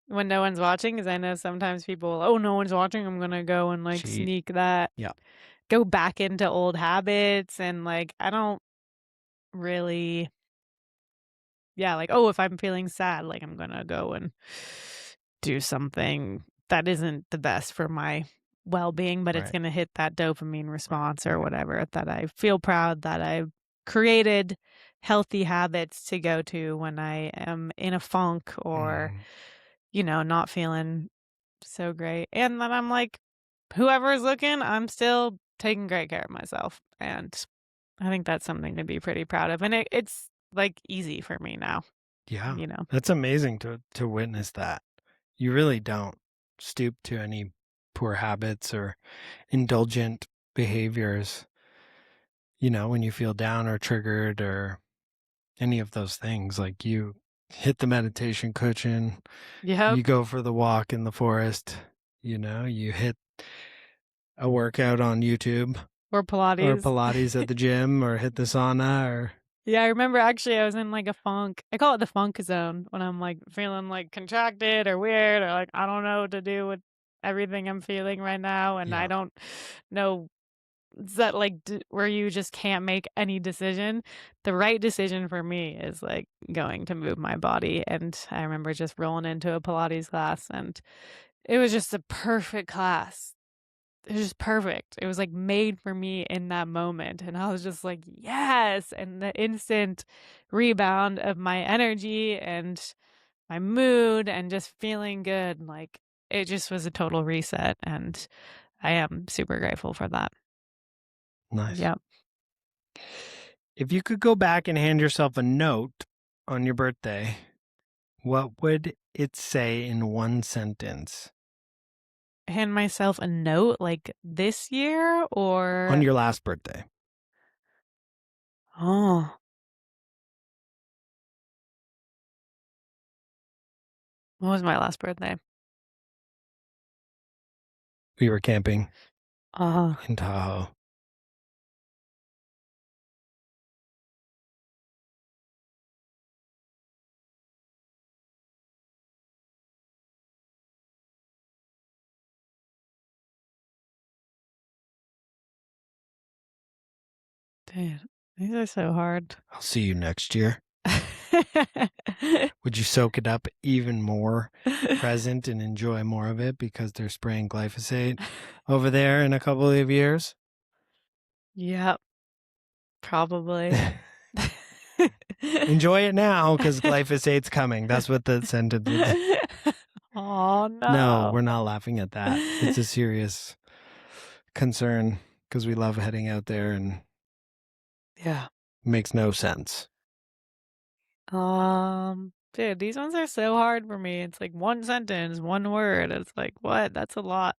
when no one's watching. Because I know sometimes people, "Oh, no one's watching, I'm gonna go and, like, Cheat. sneak that Yeah. go back into old habits," and, like, I don't really yeah, like, oh, if I'm feeling sad, like I'm gonna go and do something that isn't the best for my well-being, but it's Right. gonna hit that dopamine response or whatever, that I feel proud that I've created healthy habits to go to when I am in a funk or, Mhm. not feeling so great. And then I'm like, whoever is looking, I'm still taking great care of myself. And I think that's something to be pretty proud of. And it's like easy for me now, Yeah. you know. That's amazing to witness that. You really don't stoop to any poor habits or indulgent behaviors, when you feel down or triggered or any of those things. Like you hit the meditation cushion, Yep. you go for the walk in the forest, you hit a workout on YouTube Or or Pilates. Pilates at the gym or hit the sauna or Yeah, I remember actually I was in like a funk. I call it the funk zone when I'm like feeling like contracted or weird or like I don't know what to do with everything I'm feeling right now. And I yeah, don't know. Is that like where you just can't make any decision? The right decision for me is like going to move my body. And I remember just rolling into a Pilates class and it was just a perfect class. It was just perfect. It was like made for me in that moment. And I was just like, yes. And the instant rebound of my energy and my mood and just feeling good. Like it just was a total reset. And I am super grateful for that. nice. Yeah. If you could go back and hand yourself a note on your birthday, what would it say in one sentence? Hand myself a note like this year On or your last birthday. oh, what was my last birthday? We were camping Uh, in Tahoe. dude, these are so hard. I'll see you next year. Would you soak it up even more present and enjoy more of it because they're spraying glyphosate over there in a couple of years? Yep, probably. Enjoy it now because glyphosate's coming. That's what the sentence would. Oh No, no. we're not laughing at that. It's a serious concern because we love heading out there and it Yeah. makes no sense. Dude, these ones are so hard for me. It's like one sentence, one word. It's like, what? That's a lot.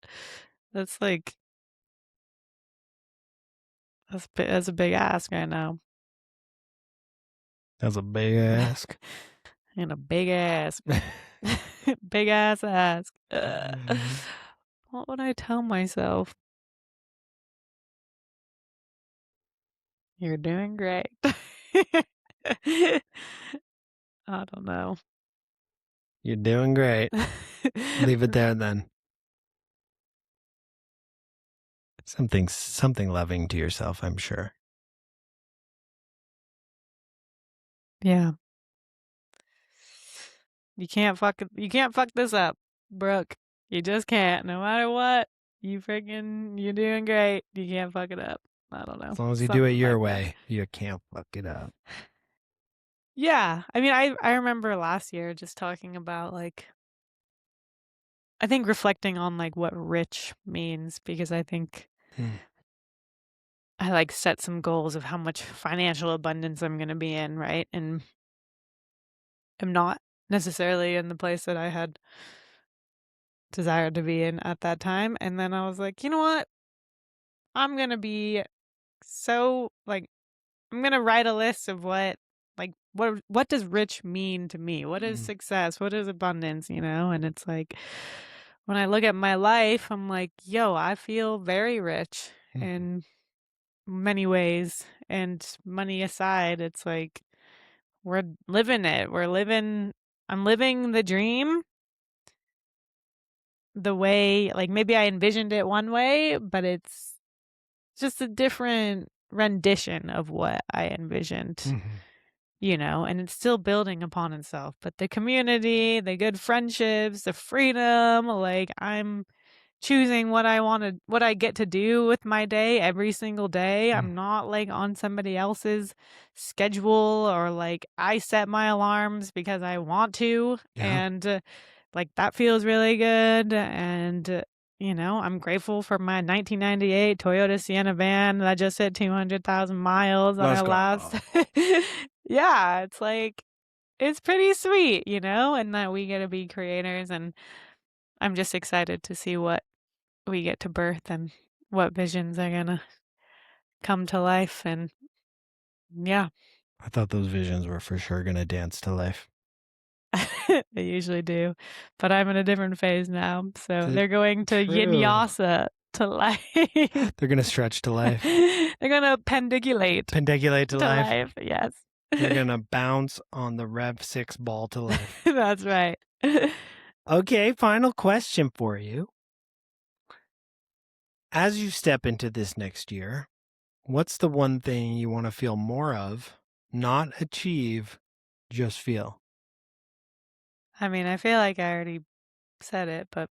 That's like that's a big ask right now. That's a big ask. And a big ass, big ass ask. What would I tell myself? You're doing great. I don't know. You're doing great. Leave it there then. Something loving to yourself, I'm sure. Yeah. You can't fuck this up, Brooke. You just can't. No matter what, you're doing great. You can't fuck it up. I don't know. As long as you do it Something your like that. way, you can't fuck it up. Yeah. I mean, I remember last year just talking about like I think reflecting on like what rich means because I think Hmm. I like set some goals of how much financial abundance I'm going to be in, right? And I'm not necessarily in the place that I had desired to be in at that time. And then I was like, you know what? I'm going to be so like I'm going to write a list of what does rich mean to me? What is Mm. success? What is abundance, And it's like when I look at my life, I'm like, yo, I feel very rich Mhm. in many ways. And money aside, it's like we're living it. I'm living the dream the way, like maybe I envisioned it one way, but it's just a different rendition of what I envisioned. Mhm. and it's still building upon itself. But the community, the good friendships, the freedom, like I'm choosing what I get to do with my day every single day. Mm. I'm not like on somebody else's schedule or like I set my alarms because I want to. Yeah. And like that feels really good. And, I'm grateful for my 1998 Toyota Sienna van that just hit 200,000 miles on Let's our go. last. Yeah, it's like, it's pretty sweet, and that we get to be creators. And I'm just excited to see what we get to birth and what visions are gonna come to life. And yeah, I thought those visions were for sure going to dance to life. they usually do. But I'm in a different phase now. So they're going to yin True. yasa to life. They're going to stretch to life. They're gonna pendiculate Pendiculate to to life. life. Yes. They're going to bounce on the Rev 6 ball to life. That's right. Okay, final question for you. As you step into this next year, what's the one thing you want to feel more of, not achieve, just feel? I mean, I feel like I already said it, but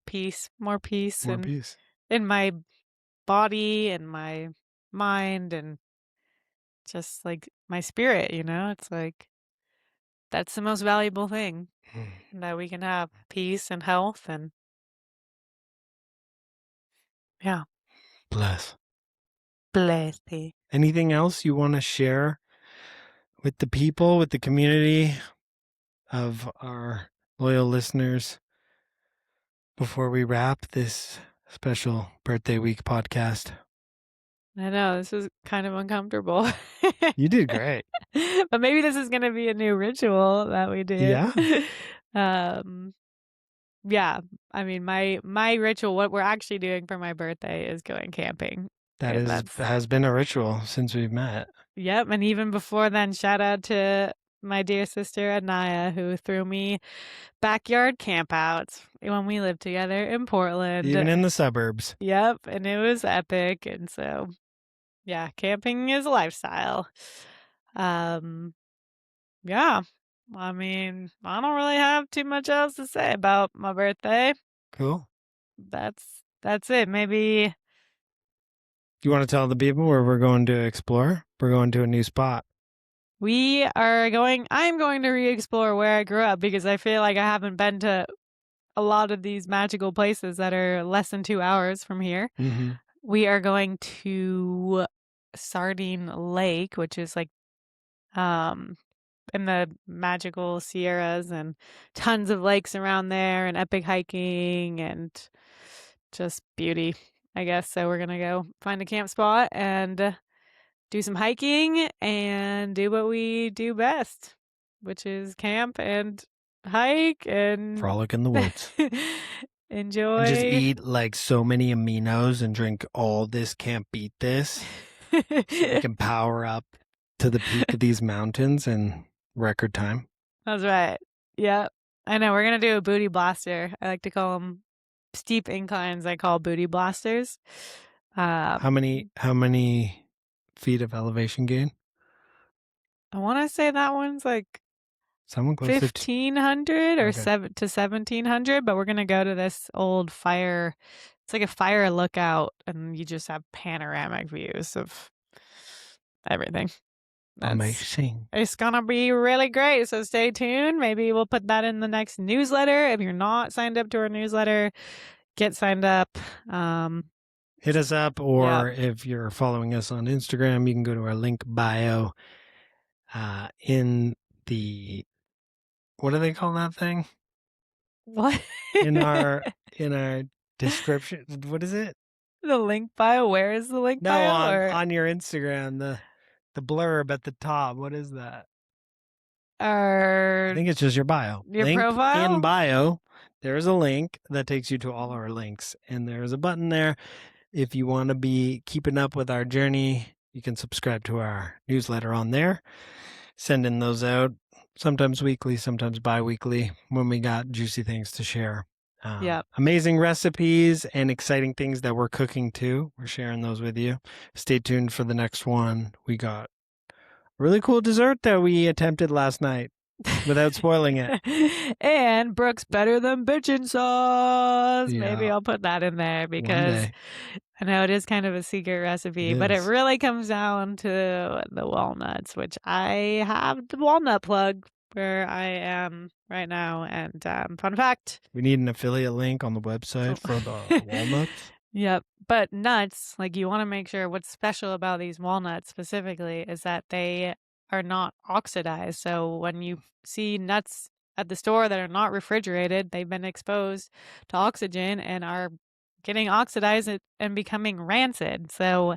more peace More and peace. in my body and my mind and just like my spirit, it's like that's the most valuable thing that we can have, peace and health. And yeah, Bless. blessy. Anything else you want to share with the people, with the community of our loyal listeners before we wrap this special birthday week podcast? I know this is kind of uncomfortable. You did great. But maybe this is going to be a new ritual that we do. Yeah. Yeah. I mean, my ritual, what we're actually doing for my birthday is going camping. That And has been a ritual since we've met. Yep, and even before then, shout out to my dear sister Anaya, who threw me backyard campouts when we lived together in Portland. Even in the suburbs. Yep, and it was epic. And so, yeah, camping is a lifestyle. Yeah, I mean, I don't really have too much else to say about my birthday. Cool. That's it. Maybe You want to tell the people where we're going to explore? We're going to a new spot. I'm going to re-explore where I grew up because I feel like I haven't been to a lot of these magical places that are less than 2 hours from here. Mm-hmm. We are going to Sardine Lake, which is like in the magical Sierras, and tons of lakes around there and epic hiking and just beauty, I guess. So we're going to go find a camp spot and do some hiking and do what we do best, which is camp and hike and Frolic in the woods. enjoy. And just eat like so many aminos and drink all this can't beat this. So we can power up to the peak of these mountains in record time. That's right. Yeah. I know. We're going to do a booty blaster. I like to call them steep inclines. I call booty blasters. How many feet of elevation gain? I want to say that one's like Someone close 1,500 or Okay. 1,700, but we're going to go to this old fire. It's like a fire lookout, and you just have panoramic views of everything. Amazing. It's going to be really great. So stay tuned. Maybe we'll put that in the next newsletter. If you're not signed up to our newsletter, get signed up. Hit us up, or if you're following us on Instagram, you can go to our link bio in the, what do they call that thing? What? in our description. What is it? The link bio? Where is the link bio? On your Instagram, the blurb at the top. What is that? I think it's just your bio. Your link profile? in bio. There is a link that takes you to all our links, and there's a button there. If you want to be keeping up with our journey, you can subscribe to our newsletter on there. Sending those out sometimes weekly, sometimes bi-weekly when we got juicy things to share. Amazing recipes and exciting things that we're cooking too. We're sharing those with you. Stay tuned for the next one. We got really cool dessert that we attempted last night without spoiling it. And Brooke's better than bitchin' sauce. Maybe Yeah. I'll put that in there One because day. I know it is kind of a secret recipe, It but it is. really comes down to the walnuts, which I have the walnut plug where I am right now. And fun fact. We need an affiliate link on the website for the walnuts. Yep. But nuts, like you want to make sure what's special about these walnuts specifically is that they are not oxidized. So when you see nuts at the store that are not refrigerated, they've been exposed to oxygen and are getting oxidized and becoming rancid. So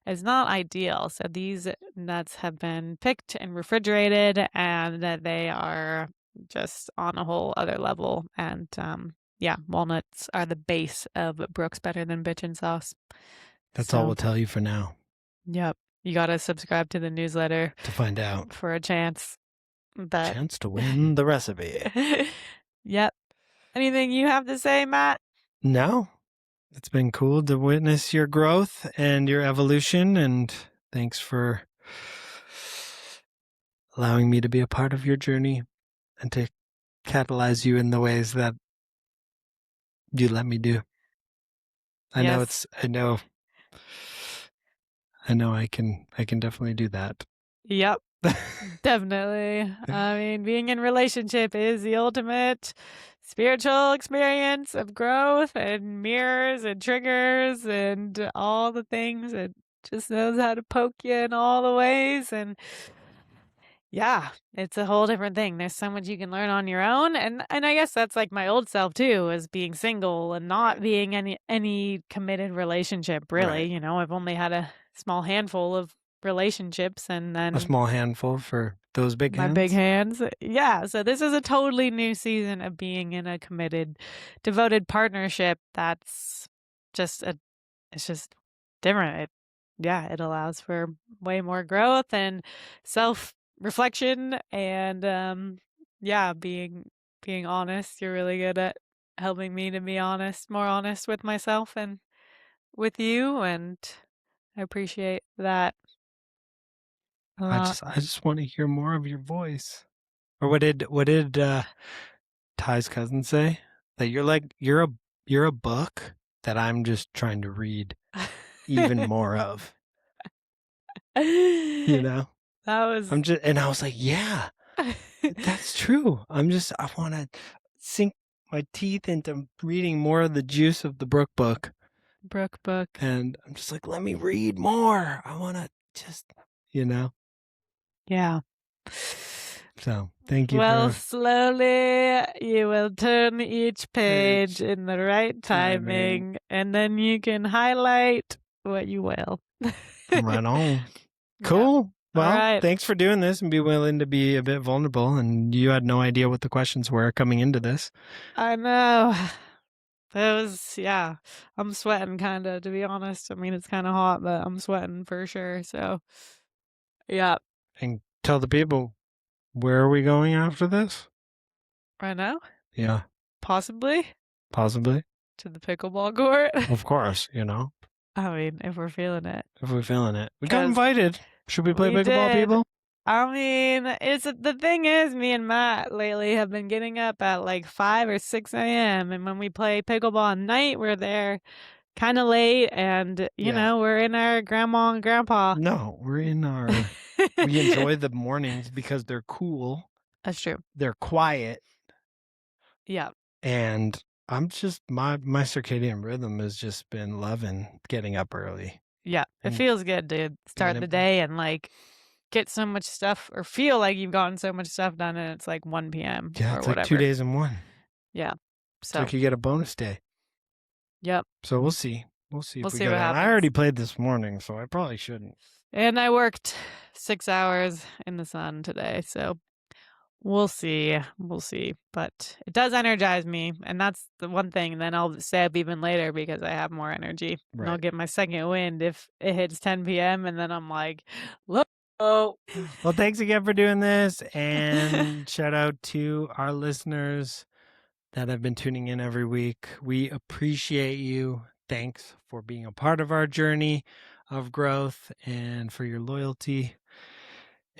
it's not ideal. So these nuts have been picked and refrigerated, and they are just on a whole other level. And yeah, walnuts are the base of Brooks Better Than Bitchin' Sauce. That's all we'll tell you for now. Yep. You got to subscribe to the newsletter to find out. For a chance. But Chance to win the recipe. Yep. Anything you have to say, Matt? No. It's been cool to witness your growth and your evolution, and thanks for allowing me to be a part of your journey and to catalyze you in the ways that you let me do. I know I can definitely do that. Yep. Definitely. I mean, being in relationship is the ultimate spiritual experience of growth and mirrors and triggers and all the things. It just knows how to poke you in all the ways. And yeah, it's a whole different thing. There's so much you can learn on your own. And I guess that's like my old self too, is being single and not being any committed relationship, really. Right. You know, I've only had a small handful of relationships, and then a small handful for those big my hands. big hands. Yeah. So this is a totally new season of being in a committed, devoted partnership. It's just different. It allows for way more growth and self reflection and being honest. You're really good at helping me to be honest, more honest with myself and with you, and I appreciate that a lot. I just want to hear more of your voice. Or what did Ty's cousin say? That you're a book that I'm just trying to read even more of. You know? That was And I was like, yeah, that's true. I want to sink my teeth into reading more of the juice of the Brooke book. Brooke book. And I'm just like, let me read more. I want to just, Yeah. So thank you. Well, slowly you will turn each page in the right timing, and then you can highlight what you will. Right on. Cool. Yeah. Well, right. Thanks for doing this and be willing to be a bit vulnerable. And you had no idea what the questions were coming into this. I know. I'm sweating kind of, to be honest. I mean, it's kind of hot, but I'm sweating for sure. So, yeah. And tell the people, where are we going after this? Right now? Yeah. Possibly. To the pickleball court. Of course, I mean, if we're feeling it. We got invited. Should we play pickleball, people? I mean, the thing is, me and Matt lately have been getting up at like 5 or 6 a.m. And when we play pickleball at night, we're there kind of late, and you know, we're in our grandma and grandpa. No, we're in our. We enjoy the mornings because they're cool. That's true. They're quiet. Yeah. And I'm just my circadian rhythm has just been loving getting up early. Yeah, it feels good to start the day and like get so much stuff, or feel like you've gotten so much stuff done, and it's like 1 p.m. Yeah, or it's whatever. like 2 days in one. Yeah. So you get a bonus day. Yep. So we'll see. We'll see what happens. I already played this morning, so I probably shouldn't. And I worked 6 hours in the sun today, so we'll see. But it does energize me, and that's the one thing. And then I'll stay up even later because I have more energy. Right. And I'll get my second wind if it hits 10 p.m. and then I'm like, look. Oh. Well, thanks again for doing this, and shout out to our listeners that have been tuning in every week. We appreciate you. Thanks for being a part of our journey of growth and for your loyalty.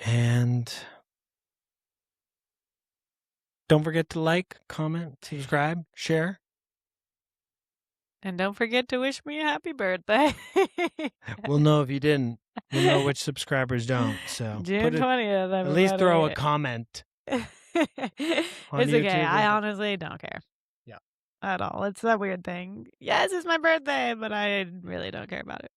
And don't forget to like, comment, subscribe, share. And don't forget to wish me a happy birthday. We'll know if you didn't. We'll know which subscribers don't. So June 20th, at least throw a everybody. comment on It's okay. YouTube. I honestly don't care. Yeah. At all. It's that weird thing. Yes, it's my birthday, but I really don't care about it.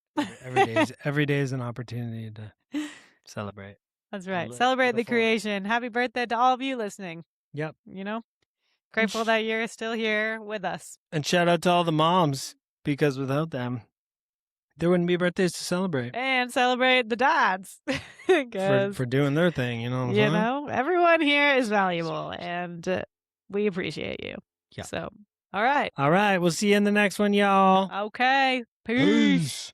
Every day is an opportunity to celebrate. That's right. Celebrate the creation. Happy birthday to all of you listening. Yep. You know, grateful that you're still here with us. And shout out to all the moms, because without them, there wouldn't be birthdays to celebrate. And celebrate the dads. for doing their thing, you know what I'm saying? You know, everyone here is valuable, and we appreciate you. Yeah. So, all right. All right. We'll see you in the next one, y'all. Okay. Peace.